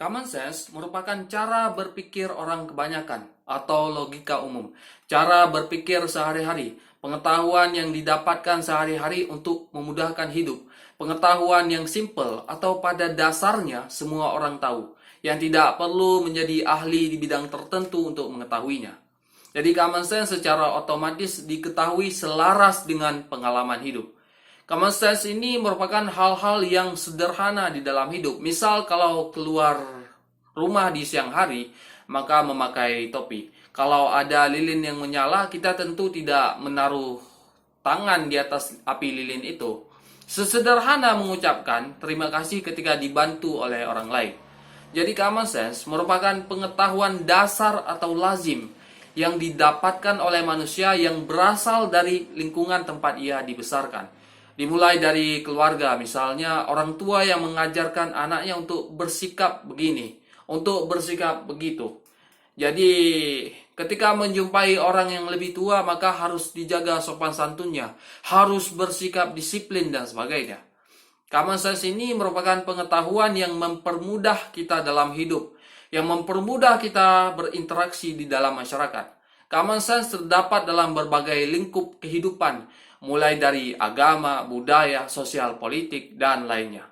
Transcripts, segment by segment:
Common sense merupakan cara berpikir orang kebanyakan atau logika umum. Cara berpikir sehari-hari, pengetahuan yang didapatkan sehari-hari untuk memudahkan hidup. Pengetahuan yang simple atau pada dasarnya semua orang tahu, yang tidak perlu menjadi ahli di bidang tertentu untuk mengetahuinya. Jadi common sense secara otomatis diketahui selaras dengan pengalaman hidup. Common sense ini merupakan hal-hal yang sederhana di dalam hidup. Misal kalau keluar rumah di siang hari, maka memakai topi. Kalau ada lilin yang menyala, kita tentu tidak menaruh tangan di atas api lilin itu. Sesederhana mengucapkan terima kasih ketika dibantu oleh orang lain. Jadi common sense merupakan pengetahuan dasar atau lazim yang didapatkan oleh manusia yang berasal dari lingkungan tempat ia dibesarkan. Dimulai dari keluarga, misalnya orang tua yang mengajarkan anaknya untuk bersikap begini, untuk bersikap begitu. Jadi ketika menjumpai orang yang lebih tua, maka harus dijaga sopan santunnya, harus bersikap disiplin dan sebagainya. Common sense ini merupakan pengetahuan yang mempermudah kita dalam hidup, yang mempermudah kita berinteraksi di dalam masyarakat. Common sense terdapat dalam berbagai lingkup kehidupan, mulai dari agama, budaya, sosial, politik, dan lainnya.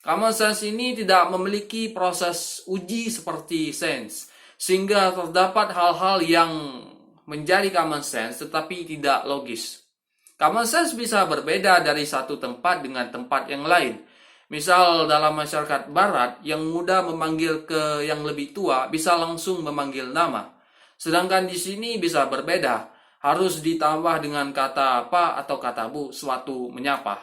Common sense ini tidak memiliki proses uji seperti sains, sehingga terdapat hal-hal yang menjadi common sense tetapi tidak logis. Common sense bisa berbeda dari satu tempat dengan tempat yang lain. Misal dalam masyarakat barat, yang muda memanggil ke yang lebih tua bisa langsung memanggil nama. Sedangkan di sini bisa berbeda, harus ditambah dengan kata "pak" atau kata "bu" suatu menyapa.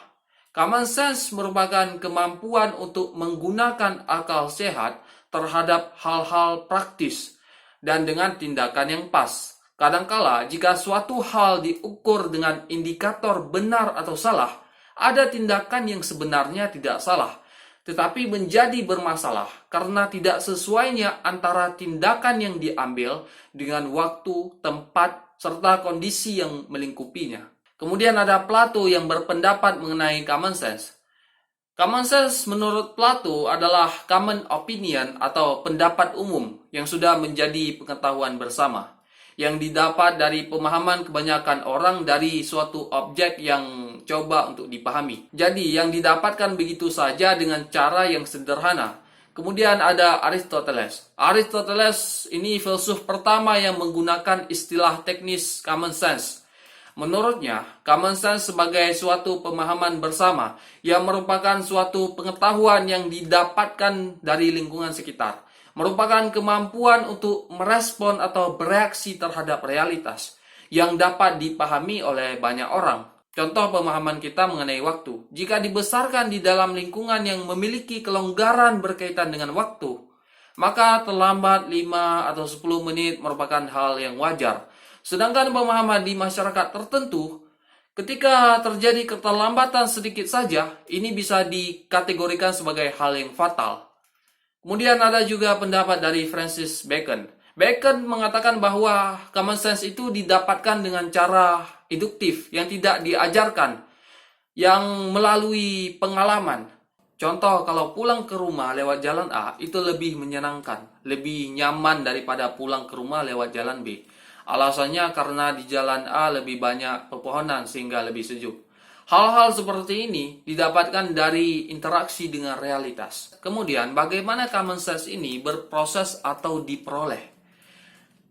Common sense merupakan kemampuan untuk menggunakan akal sehat terhadap hal-hal praktis dan dengan tindakan yang pas. Kadangkala jika suatu hal diukur dengan indikator benar atau salah, ada tindakan yang sebenarnya tidak salah, tetapi menjadi bermasalah karena tidak sesuainya antara tindakan yang diambil dengan waktu, tempat, serta kondisi yang melingkupinya. Kemudian ada Plato yang berpendapat mengenai common sense. Common sense menurut Plato adalah common opinion atau pendapat umum yang sudah menjadi pengetahuan bersama, yang didapat dari pemahaman kebanyakan orang dari suatu objek yang coba untuk dipahami. Jadi yang didapatkan begitu saja dengan cara yang sederhana. Kemudian ada Aristoteles. Aristoteles ini filsuf pertama yang menggunakan istilah teknis common sense. Menurutnya, common sense sebagai suatu pemahaman bersama yang merupakan suatu pengetahuan yang didapatkan dari lingkungan sekitar, merupakan kemampuan untuk merespon atau bereaksi terhadap realitas yang dapat dipahami oleh banyak orang. Contoh pemahaman kita mengenai waktu. Jika dibesarkan di dalam lingkungan yang memiliki kelonggaran berkaitan dengan waktu, maka terlambat 5 atau 10 menit merupakan hal yang wajar. Sedangkan pemahaman di masyarakat tertentu, ketika terjadi keterlambatan sedikit saja, ini bisa dikategorikan sebagai hal yang fatal. Kemudian ada juga pendapat dari Francis Bacon. Bacon mengatakan bahwa common sense itu didapatkan dengan cara induktif yang tidak diajarkan, yang melalui pengalaman. Contoh, kalau pulang ke rumah lewat jalan A, itu lebih menyenangkan, lebih nyaman daripada pulang ke rumah lewat jalan B. Alasannya karena di jalan A lebih banyak pepohonan sehingga lebih sejuk. Hal-hal seperti ini didapatkan dari interaksi dengan realitas. Kemudian, bagaimana common sense ini berproses atau diperoleh?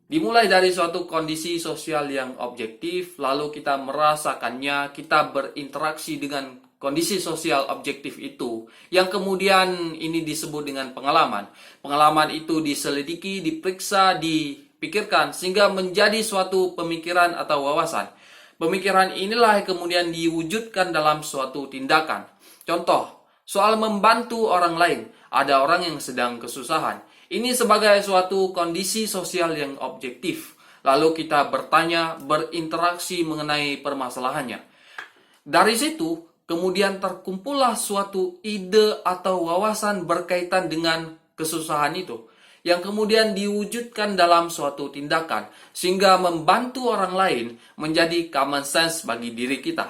Dimulai dari suatu kondisi sosial yang objektif, lalu kita merasakannya, kita berinteraksi dengan kondisi sosial objektif itu, yang kemudian ini disebut dengan pengalaman. Pengalaman itu diselidiki, diperiksa, dipikirkan, sehingga menjadi suatu pemikiran atau wawasan. Pemikiran inilah yang kemudian diwujudkan dalam suatu tindakan. Contoh, soal membantu orang lain. Ada orang yang sedang kesusahan. Ini sebagai suatu kondisi sosial yang objektif. Lalu kita bertanya, berinteraksi mengenai permasalahannya. Dari situ, kemudian terkumpullah suatu ide atau wawasan berkaitan dengan kesusahan itu, yang kemudian diwujudkan dalam suatu tindakan, sehingga membantu orang lain menjadi common sense bagi diri kita.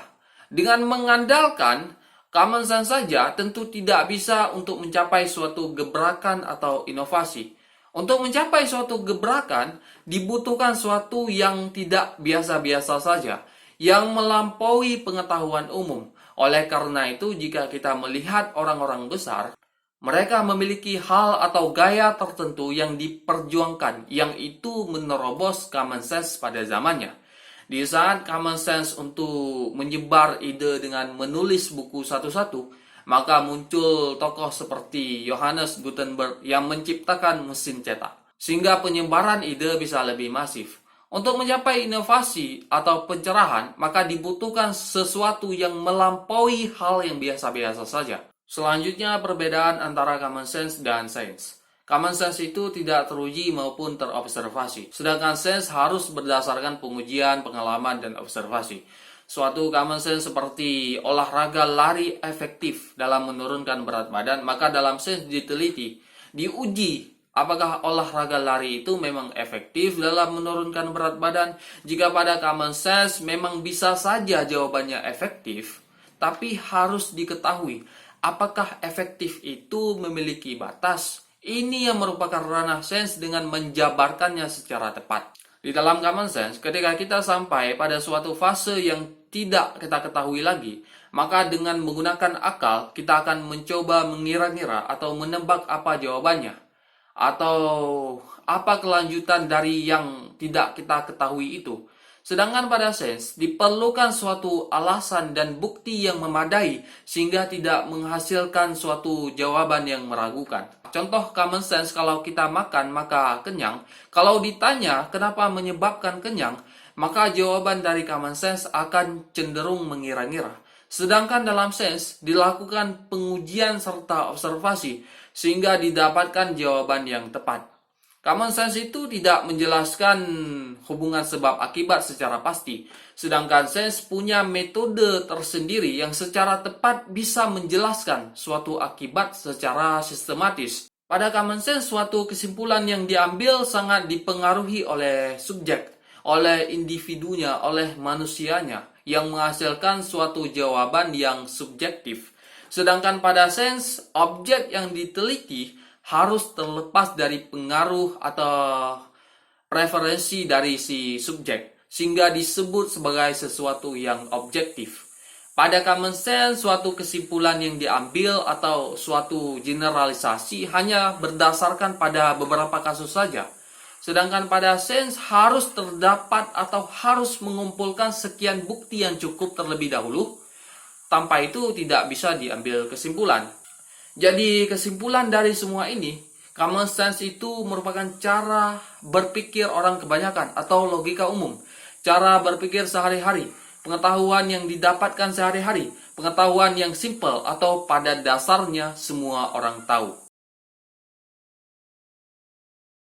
Dengan mengandalkan Common sense saja tentu tidak bisa untuk mencapai suatu gebrakan atau inovasi. Untuk mencapai suatu gebrakan, dibutuhkan suatu yang tidak biasa-biasa saja, yang melampaui pengetahuan umum. Oleh karena itu, jika kita melihat orang-orang besar, mereka memiliki hal atau gaya tertentu yang diperjuangkan, yang itu menerobos common sense pada zamannya. Di saat common sense untuk menyebar ide dengan menulis buku satu-satu, maka muncul tokoh seperti Johannes Gutenberg yang menciptakan mesin cetak, sehingga penyebaran ide bisa lebih masif. Untuk mencapai inovasi atau pencerahan, maka dibutuhkan sesuatu yang melampaui hal yang biasa-biasa saja. Selanjutnya, perbedaan antara common sense dan sains. Common sense itu tidak teruji maupun terobservasi, sedangkan sense harus berdasarkan pengujian, pengalaman, dan observasi. Suatu common sense seperti olahraga lari efektif dalam menurunkan berat badan, maka dalam sense diteliti, diuji apakah olahraga lari itu memang efektif dalam menurunkan berat badan. Jika pada common sense memang bisa saja jawabannya efektif, tapi harus diketahui apakah efektif itu memiliki batas. Ini yang merupakan ranah sense dengan menjabarkannya secara tepat. Di dalam common sense, ketika kita sampai pada suatu fase yang tidak kita ketahui lagi, maka dengan menggunakan akal, kita akan mencoba mengira-ngira atau menebak apa jawabannya, atau apa kelanjutan dari yang tidak kita ketahui itu. Sedangkan pada sense, diperlukan suatu alasan dan bukti yang memadai sehingga tidak menghasilkan suatu jawaban yang meragukan. Contoh common sense, kalau kita makan maka kenyang. Kalau ditanya kenapa menyebabkan kenyang, maka jawaban dari common sense akan cenderung mengira-ngira. Sedangkan dalam sense, dilakukan pengujian serta observasi sehingga didapatkan jawaban yang tepat. Common sense itu tidak menjelaskan hubungan sebab akibat secara pasti, sedangkan sense punya metode tersendiri yang secara tepat bisa menjelaskan suatu akibat secara sistematis. Pada common sense, suatu kesimpulan yang diambil sangat dipengaruhi oleh subjek, oleh individunya, oleh manusianya, yang menghasilkan suatu jawaban yang subjektif. Sedangkan pada sense, objek yang diteliti harus terlepas dari pengaruh atau preferensi dari si subjek, sehingga disebut sebagai sesuatu yang objektif. Pada common sense, suatu kesimpulan yang diambil atau suatu generalisasi hanya berdasarkan pada beberapa kasus saja. Sedangkan pada sense harus terdapat atau harus mengumpulkan sekian bukti yang cukup terlebih dahulu. Tanpa itu tidak bisa diambil kesimpulan. Jadi kesimpulan dari semua ini, common sense itu merupakan cara berpikir orang kebanyakan atau logika umum. Cara berpikir sehari-hari, pengetahuan yang didapatkan sehari-hari, pengetahuan yang simple atau pada dasarnya semua orang tahu.